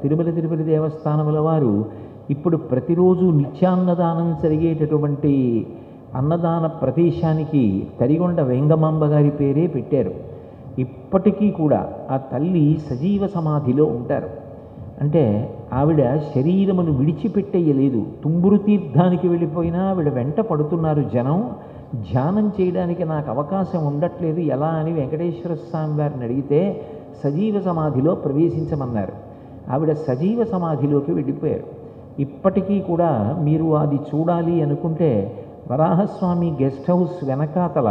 తిరుమల తిరుపతి దేవస్థానముల వారు ఇప్పుడు ప్రతిరోజు నిత్యాన్నదానం జరిగేటటువంటి అన్నదాన ప్రదేశానికి తరిగొండ వెంగమాంబ గారి పేరే పెట్టారు. ఇప్పటికీ కూడా ఆ తల్లి సజీవ సమాధిలో ఉంటారు. అంటే ఆవిడ శరీరమును విడిచిపెట్టేయలేదు. తుంబురు తీర్థానికి వెళ్ళిపోయినా ఆవిడ వెంట పడుతున్నారు జనం. ధ్యానం చేయడానికి నాకు అవకాశం ఉండట్లేదు ఎలా అని వెంకటేశ్వర స్వామి వారిని అడిగితే సజీవ సమాధిలో ప్రవేశించమన్నారు. ఆవిడ సజీవ సమాధిలోకి వెళ్ళిపోయారు. ఇప్పటికీ కూడా మీరు అది చూడాలి అనుకుంటే వరాహస్వామి గెస్ట్ హౌస్ వెనకాతల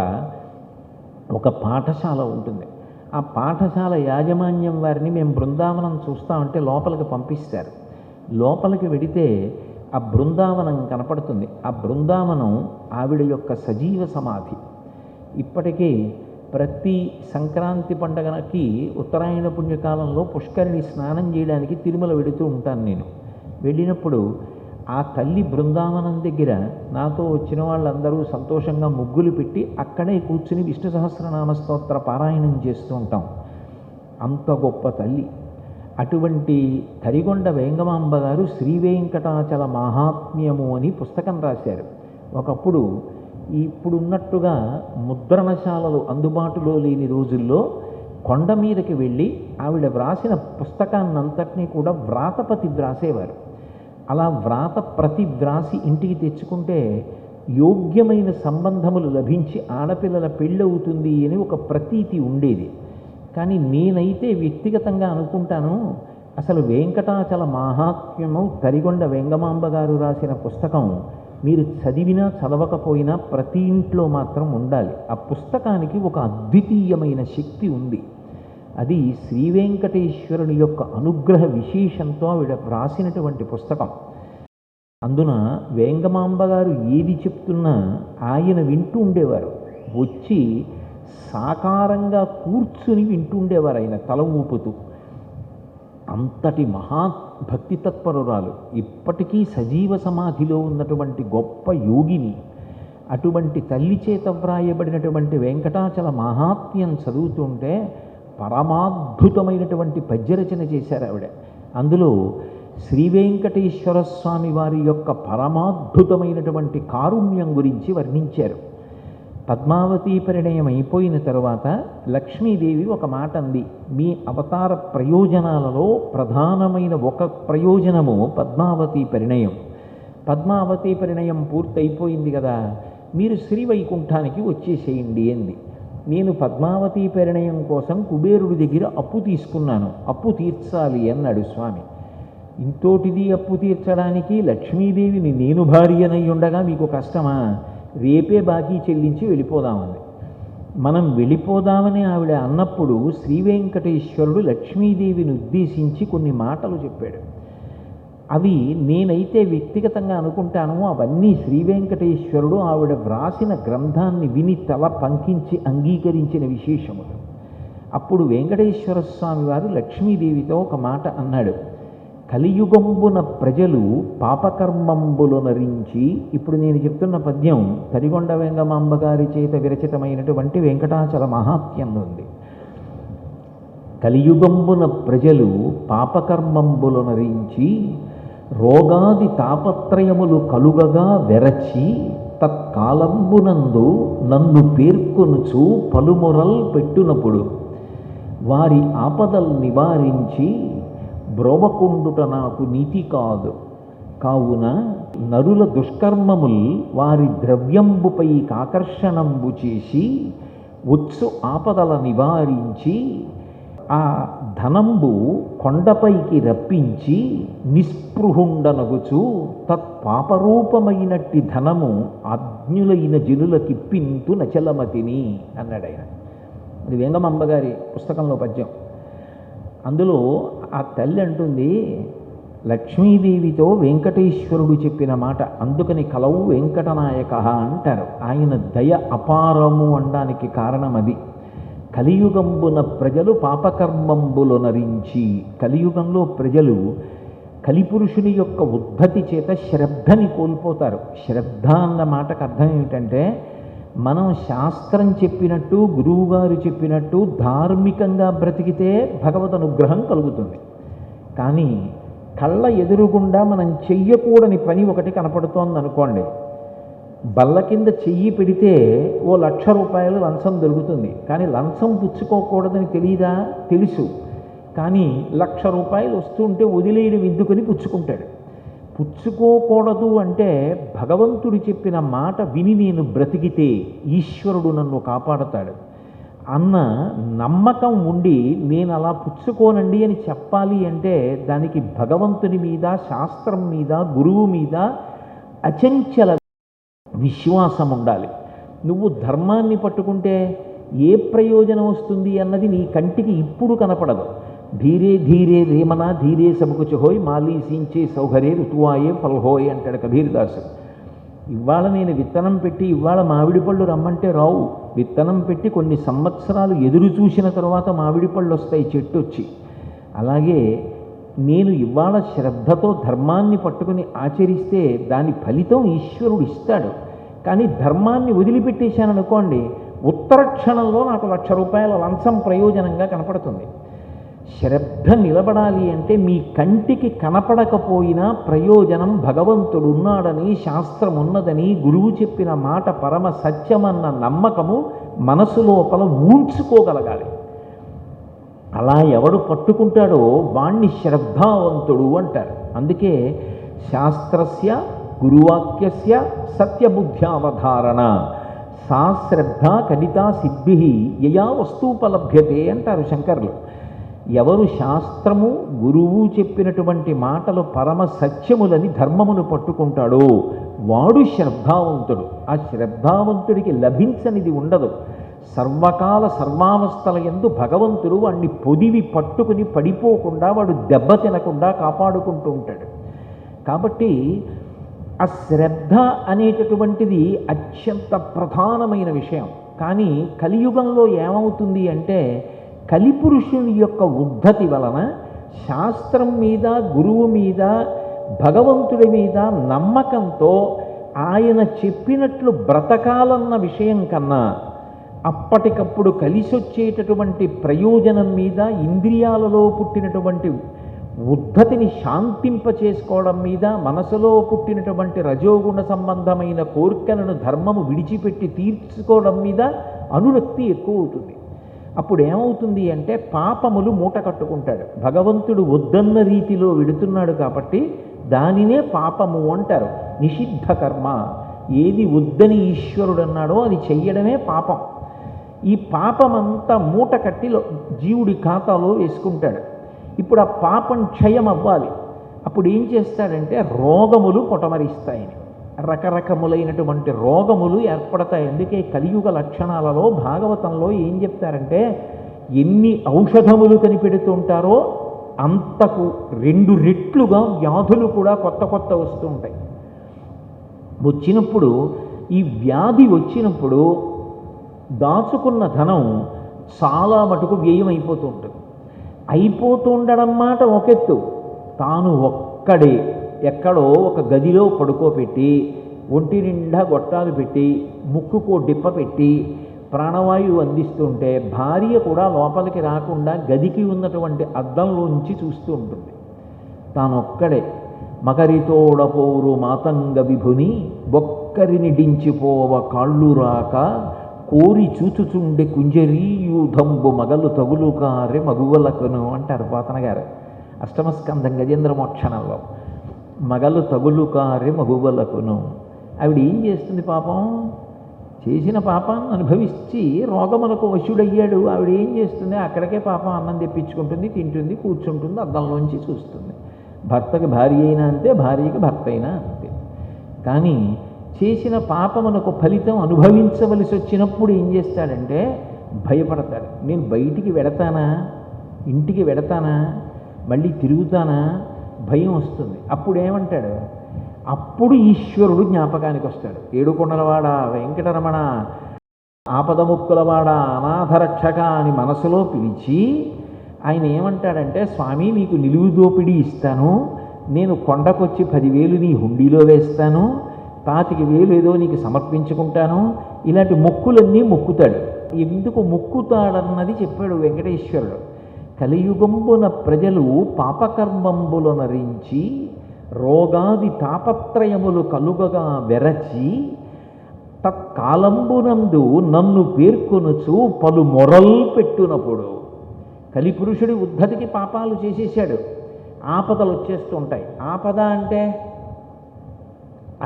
ఒక పాఠశాల ఉంటుంది. ఆ పాఠశాల యాజమాన్యం వారిని మేము బృందావనం చూస్తామంటే లోపలికి పంపిస్తారు. లోపలికి వెడితే ఆ బృందావనం కనపడుతుంది. ఆ బృందావనం ఆవిడ యొక్క సజీవ సమాధి. ఇప్పటికీ ప్రతి సంక్రాంతి పండగకి ఉత్తరాయణ పుణ్యకాలంలో పుష్కరిణి స్నానం చేయడానికి తిరుమల వెడుతూ ఉంటాను నేను. వెళ్ళినప్పుడు ఆ తల్లి బృందావనం దగ్గర నాతో వచ్చిన వాళ్ళందరూ సంతోషంగా ముగ్గులు పెట్టి అక్కడే కూర్చుని విష్ణు సహస్రనామ స్తోత్ర పారాయణం చేస్తూ ఉంటాం. అంత గొప్ప తల్లి. అటువంటి తరిగొండ వేంగమాంబ గారు శ్రీ వెంకటాచల మహాత్మ్యము అని పుస్తకం రాశారు. ఒకప్పుడు ఇప్పుడున్నట్టుగా ముద్రణశాలలు అందుబాటులో లేని రోజుల్లో కొండ మీదకి వెళ్ళి ఆవిడ వ్రాసిన పుస్తకాన్నంతటినీ కూడా వ్రాతపతి వ్రాసేవారు. అలా వ్రాత ప్రతి వ్రాసి ఇంటికి తెచ్చుకుంటే యోగ్యమైన సంబంధములు లభించి ఆడపిల్లల పెళ్ళవుతుంది అని ఒక ప్రతీతి ఉండేది. కానీ నేనైతే వ్యక్తిగతంగా అనుకుంటాను, అసలు వెంకటాచల మహాత్మ్యము తరిగొండ వెంగమాంబ గారు రాసిన పుస్తకం మీరు చదివినా చదవకపోయినా ప్రతి ఇంట్లో మాత్రం ఉండాలి. ఆ పుస్తకానికి ఒక అద్వితీయమైన శక్తి ఉంది. అది శ్రీ వెంకటేశ్వరుని యొక్క అనుగ్రహ విశేషంతో ఆవిడ వ్రాసినటువంటి పుస్తకం. అందున వేంగమాంబ గారు ఏది చెప్తున్నా ఆయన వింటూ ఉండేవారు. వచ్చి సాకారంగా కూర్చుని వింటూ ఉండేవారు ఆయన తల ఊపుతూ. అంతటి మహాభక్తి తత్పరురాలు. ఇప్పటికీ సజీవ సమాధిలో ఉన్నటువంటి గొప్ప యోగిని. అటువంటి తల్లి చేత వ్రాయబడినటువంటి వెంకటాచల మహాత్మ్యం చదువుతుంటే పరమాద్భుతమైనటువంటి పద్యరచన చేశారు ఆవిడ. అందులో శ్రీ వెంకటేశ్వర స్వామి వారి యొక్క పరమాద్భుతమైనటువంటి కారుణ్యం గురించి వర్ణించారు. పద్మావతి పరిణయం అయిపోయిన తరువాత లక్ష్మీదేవి ఒక మాట అంది. మీ అవతార ప్రయోజనాలలో ప్రధానమైన ఒక ప్రయోజనము పద్మావతి పరిణయం. పద్మావతి పరిణయం పూర్తయిపోయింది కదా, మీరు శ్రీవైకుంఠానికి వచ్చేసేయండి అంది. నేను పద్మావతి పరిణయం కోసం కుబేరుడి దగ్గర అప్పు తీసుకున్నాను, అప్పు తీర్చాలి అన్నాడు స్వామి. ఇంతోటిది అప్పు తీర్చడానికి లక్ష్మీదేవిని నేను భార్యనై ఉండగా మీకు కష్టమా? రేపే బాకీ చెల్లించి వెళ్ళిపోదామని. మనం వెళ్ళిపోదామని ఆవిడ అన్నప్పుడు శ్రీ వెంకటేశ్వరుడు లక్ష్మీదేవిని ఉద్దేశించి కొన్ని మాటలు చెప్పాడు. అవి నేనైతే వ్యక్తిగతంగా అనుకుంటాను అవన్నీ శ్రీ వెంకటేశ్వరుడు ఆవిడ వ్రాసిన గ్రంథాన్ని విని తల పంకించి అంగీకరించిన విశేషములు. అప్పుడు వెంకటేశ్వర స్వామి వారు లక్ష్మీదేవితో ఒక మాట అన్నాడు. కలియుగంబున ప్రజలు పాపకర్మంబులు నరించి, ఇప్పుడు నేను చెప్తున్న పద్యం తరిగొండ వెంగమాంబ గారి చేత విరచితమైనటువంటి వెంకటాచల మహాత్మ్యంలో ఉంది. కలియుగంబున ప్రజలు పాపకర్మంబులు నరించి రోగాది తాపత్రయములు కలుగగా వెరచి తత్కాలంబునందు నన్ను పేర్కొనుచు పలుమురల్ పెట్టునప్పుడు వారి ఆపదల్ నివారించి బ్రోవకుండుట నాకు నీతి కాదు. కావున నరుల దుష్కర్మముల్ వారి ద్రవ్యంబుపై ఆకర్షణంబు చేసి వచ్చు ఆపదల నివారించి ఆ ధనంబు కొండపైకి రప్పించి నిస్పృహుండనగుచు తత్పాపరూపమైనట్టి ధనము అజ్ఞులైన జనులకిప్పింతు నచలమతిని అన్నాడు ఆయన. అది వెంగమాంబ గారి పుస్తకంలో పద్యం. అందులో ఆ తల్లి అంటుంది, లక్ష్మీదేవితో వెంకటేశ్వరుడు చెప్పిన మాట, అందుకని కలవు వెంకటనాయక అంటారు. ఆయన దయ అపారము అనడానికి కారణం అది. కలియుగంబున ప్రజలు పాపకర్మంబులు నరించి, కలియుగంలో ప్రజలు కలిపురుషుని యొక్క ఉద్ధతి చేత శ్రద్ధని కోల్పోతారు. శ్రద్ధ అన్న మాటకు అర్థం ఏమిటంటే, మనం శాస్త్రం చెప్పినట్టు గురువుగారు చెప్పినట్టు ధార్మికంగా బ్రతికితే భగవద్ అనుగ్రహం కలుగుతుంది. కానీ కళ్ళ ఎదురుగుండా మనం చెయ్యకూడని పని ఒకటి కనపడుతోంది అనుకోండి. బల్ల కింద చెయ్యి పెడితే ఓ 1,00,000 రూపాయలు లంచం దొరుకుతుంది. కానీ లంచం పుచ్చుకోకూడదని తెలియదా? తెలుసు. కానీ 1,00,000 రూపాయలు వస్తుంటే వదిలేయడం ఎందుకని పుచ్చుకుంటాడు. పుచ్చుకోకూడదు అంటే భగవంతుడు చెప్పిన మాట విని నేను బ్రతికితే ఈశ్వరుడు నన్ను కాపాడతాడు అన్న నమ్మకం ఉండి నేను అలా పుచ్చుకోనండి అని చెప్పాలి అంటే దానికి భగవంతుని మీద, శాస్త్రం మీద, గురువు మీద అచంచల విశ్వాసం ఉండాలి. నువ్వు ధర్మాన్ని పట్టుకుంటే ఏ ప్రయోజనం వస్తుంది అన్నది నీ కంటికి ఇప్పుడు కనపడదు. ధీరే ధీరే రేమన ధీరే సబుకుచుహోయ్ మాలీ సీంచే సౌహరే ఋతువాయే ఫల్హోయ్ అంటాడు కబీర్దాసు. ఇవాళ నేను విత్తనం పెట్టి ఇవాళ మామిడి పళ్ళు రమ్మంటే రావు. విత్తనం పెట్టి కొన్ని సంవత్సరాలు ఎదురు చూసిన తర్వాత మామిడి పళ్ళు వస్తాయి చెట్టు వచ్చి. అలాగే నేను ఇవాళ శ్రద్ధతో ధర్మాన్ని పట్టుకుని ఆచరిస్తే దాని ఫలితం ఈశ్వరుడు ఇస్తాడు. కానీ ధర్మాన్ని వదిలిపెట్టేశాననుకోండి, ఉత్తర క్షణంలో నాకు 1,00,000 రూపాయల లంచం ప్రయోజనంగా కనపడుతుంది. శ్రద్ధ నిలబడాలి అంటే మీ కంటికి కనపడకపోయినా ప్రయోజనం భగవంతుడు ఉన్నాడని, శాస్త్రం ఉన్నదని, గురువు చెప్పిన మాట పరమ సత్యమన్న నమ్మకము మనసు లోపల ఊంచుకోగలగాలి. అలా ఎవడు పట్టుకుంటాడో వాణ్ణి శ్రద్ధావంతుడు అంటారు. అందుకే శాస్త్రస్య గురువాక్యస్య సత్యబుద్ధ్యావధారణ సా శ్రద్ధ కడితా సిద్ధి యయా వస్తూపలభ్యతే అంటారు శంకర్లు. ఎవరు శాస్త్రము గురువు చెప్పినటువంటి మాటలు పరమ సత్యములని ధర్మమును పట్టుకుంటాడో వాడు శ్రద్ధావంతుడు. ఆ శ్రద్ధావంతుడికి లభించనిది ఉండదు. సర్వకాల సర్వావస్థల యందు భగవంతుడు వాడిని పొదివి పట్టుకుని పడిపోకుండా, వాడు దెబ్బ తినకుండా కాపాడుకుంటూ ఉంటాడు. కాబట్టి ఆ శ్రద్ధ అనేటటువంటిది అత్యంత ప్రధానమైన విషయం. కానీ కలియుగంలో ఏమవుతుంది అంటే కలిపురుషుని యొక్క ఉద్ధతి వలన శాస్త్రం మీద, గురువు మీద, భగవంతుడి మీద నమ్మకంతో ఆయన చెప్పినట్లు బ్రతకాలన్న విషయం కన్నా అప్పటికప్పుడు కలిసొచ్చేటటువంటి ప్రయోజనం మీద, ఇంద్రియాలలో పుట్టినటువంటి ఉద్ధతిని శాంతింపచేసుకోవడం మీద, మనసులో పుట్టినటువంటి రజోగుణ సంబంధమైన కోరికలను ధర్మము విడిచిపెట్టి తీర్చుకోవడం మీద అనురక్తి ఎక్కువ అవుతుంది. అప్పుడు ఏమవుతుంది అంటే పాపములు మూట కట్టుకుంటాడు. భగవంతుడు వద్దన్న రీతిలో వెడుతున్నాడు కాబట్టి దానినే పాపము అంటారు. నిషిద్ధ కర్మ, ఏది వద్దని ఈశ్వరుడు అన్నాడో అది చెయ్యడమే పాపం. ఈ పాపమంతా మూట కట్టి జీవుడి ఖాతాలో వేసుకుంటాడు. ఇప్పుడు ఆ పాపం క్షయం అవ్వాలి. అప్పుడు ఏం చేస్తాడంటే రోగములు పొటమరిస్తాయని, రకరకములైనటువంటి రోగములు ఏర్పడతాయి. అందుకే కలియుగ లక్షణాలలో భాగవతంలో ఏం చెప్తారంటే ఎన్ని ఔషధములు కనిపెడుతుంటారో అంతకు 2 రెట్లుగా వ్యాధులు కూడా కొత్త కొత్త వస్తూ ఉంటాయి. వచ్చినప్పుడు ఈ వ్యాధి వచ్చినప్పుడు దాచుకున్న ధనం చాలా మటుకు వ్యయం అయిపోతూ ఉంటుంది. అయిపోతూ ఉండడం మాట ఒకెత్తు, తాను ఒక్కడే ఎక్కడో ఒక గదిలో పడుకోబెట్టి ఒంటి నిండా గొట్టాలు పెట్టి ముక్కుకో డిప్ప పెట్టి ప్రాణవాయువు అందిస్తుంటే భార్య కూడా లోపలికి రాకుండా గదికి ఉన్నటువంటి అద్దంలోంచి చూస్తూ ఉంటుంది. తానొక్కడే మకరితోడపోరు మాతంగ విభుని బొక్కరిని డించిపోవ కాళ్ళు రాక కోరి చూచుచుండే కుంజరీయూధంబు మగలు తగులుకారె మగువలకును అంటారు పోతన గారు అష్టమస్కంధం గజేంద్ర మోక్షణంలో. మగలు తగులుకారె మగువలకును. ఆవిడ ఏం చేస్తుంది పాపం? చేసిన పాపాన్ని అనుభవించి రోగములకు వశుడయ్యాడు. ఆవిడ ఏం చేస్తుంది? అక్కడికే పాపం అన్నం తెప్పించుకుంటుంది, తింటుంది, కూర్చుంటుంది, అద్దంలోంచి చూస్తుంది. భర్తకి భార్య అయినా అంతే, భార్యకి భర్త అయినా అంతే. కానీ చేసిన పాపమునకు ఫలితం అనుభవించవలసి వచ్చినప్పుడు ఏం చేస్తాడంటే భయపడతాడు. నేను బయటికి వెడతానా, ఇంటికి వెడతానా, మళ్ళీ తిరుగుతానా, భయం వస్తుంది. అప్పుడు ఏమంటాడు? అప్పుడు ఈశ్వరుడు జ్ఞాపకానికి వస్తాడు. ఏడుకొండలవాడ వెంకటరమణ, ఆపదముక్కులవాడ, అనాథరక్షక అని మనసులో పిలిచి ఆయన ఏమంటాడంటే, స్వామి నీకు నిలువు దోపిడీ ఇస్తాను, నేను కొండకొచ్చి 10,000 నీ హుండీలో వేస్తాను, 25,000 ఏదో నీకు సమర్పించుకుంటాను, ఇలాంటి మొక్కులన్నీ మొక్కుతాడు. ఎందుకు మొక్కుతాడన్నది చెప్పాడు వెంకటేశ్వరుడు. కలియుగంబున ప్రజలు పాపకర్మంబులు నరించి రోగాది తాపత్రయములు కలుగగా వెరచి తత్కాలంబునందు నన్ను పేర్కొనుచు పలు మొరల్ పెట్టునప్పుడు. కలిపురుషుడి ఉద్ధతికి పాపాలు చేసేసాడు, ఆపదలు వచ్చేస్తూ ఉంటాయి. ఆపద అంటే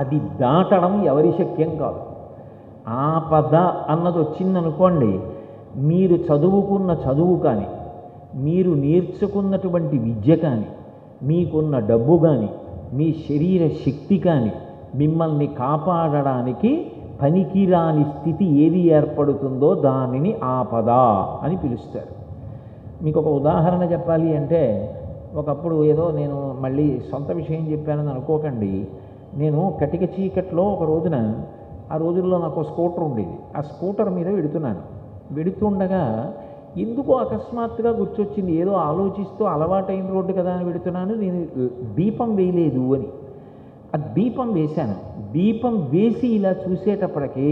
అది దాటడం ఎవరి శక్యం కాదు. ఆపద అన్నది వచ్చిందనుకోండి, మీరు చదువుకున్న చదువు కానీ, మీరు నేర్చుకున్నటువంటి విద్య కానీ, మీకున్న డబ్బు కానీ, మీ శరీర శక్తి కానీ మిమ్మల్ని కాపాడడానికి పనికిరాని స్థితి ఏది ఏర్పడుతుందో దానిని ఆపద అని పిలుస్తారు. మీకు ఒక ఉదాహరణ చెప్పాలి అంటే, ఒకప్పుడు ఏదో నేను మళ్ళీ సొంత విషయం చెప్పానని అనుకోకండి, నేను కటిక చీకట్లో ఒక రోజున, ఆ రోజుల్లో నాకు స్కూటర్ ఉండేది, ఆ స్కూటర్ మీద వెడుతుండగా ఎందుకో అకస్మాత్తుగా గుర్తొచ్చింది, ఏదో ఆలోచిస్తూ అలవాటైన రోడ్డు కదా అని వెడుతున్నాను, నేను దీపం వేయలేదు అని. ఆ దీపం వేశాను. దీపం వేసి ఇలా చూసేటప్పటికీ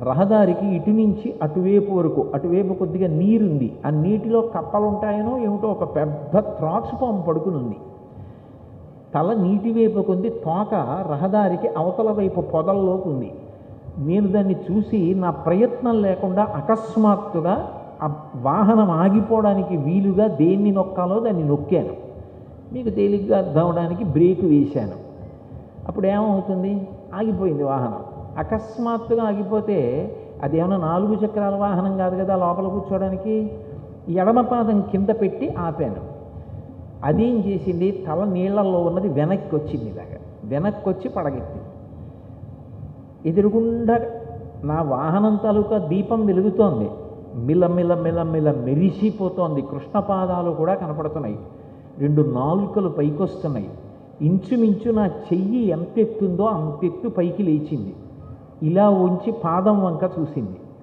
రహదారికి ఇటు నుంచి అటువైపు వరకు, అటువైపు కొద్దిగా నీరుంది, ఆ నీటిలో కప్పలు ఉంటాయనో ఏమిటో ఒక పెద్ద త్రాచుపాము పడుకుని ఉంది. తల నీటి వైపు కొంది, తోక రహదారికి అవతల వైపు పొదల్లోకి ఉంది. నేను దాన్ని చూసి నా ప్రయత్నం లేకుండా అకస్మాత్తుగా ఆ వాహనం ఆగిపోవడానికి వీలుగా దేన్ని నొక్కాలో దాన్ని నొక్కాను. మీకు తేలిగ్గా అర్థం అవడానికి బ్రేక్ వేశాను. అప్పుడు ఏమవుతుంది, ఆగిపోయింది వాహనం. అకస్మాత్తుగా ఆగిపోతే అదేమన్నా 4 చక్రాల వాహనం కాదు కదా లోపల కూర్చోవడానికి. ఎడమ పాదం కింద పెట్టి ఆపాను. అదేం చేసింది, తల నీళ్లలో ఉన్నది వెనక్కి వచ్చింది, ఇలాగా వెనక్కి వచ్చి పడగెత్తింది. ఎదురుగుండా నా వాహనం తాలూకా దీపం వెలుగుతోంది, మిలమిల మిలమిల మెరిసిపోతోంది. కృష్ణపాదాలు కూడా కనపడుతున్నాయి, 2 నాలుకలు పైకొస్తున్నాయి. ఇంచుమించు నా చెయ్యి ఎంత ఎత్తుందో అంతెత్తు పైకి లేచింది. ఇలా ఉంచి పాదం వంక చూసింది.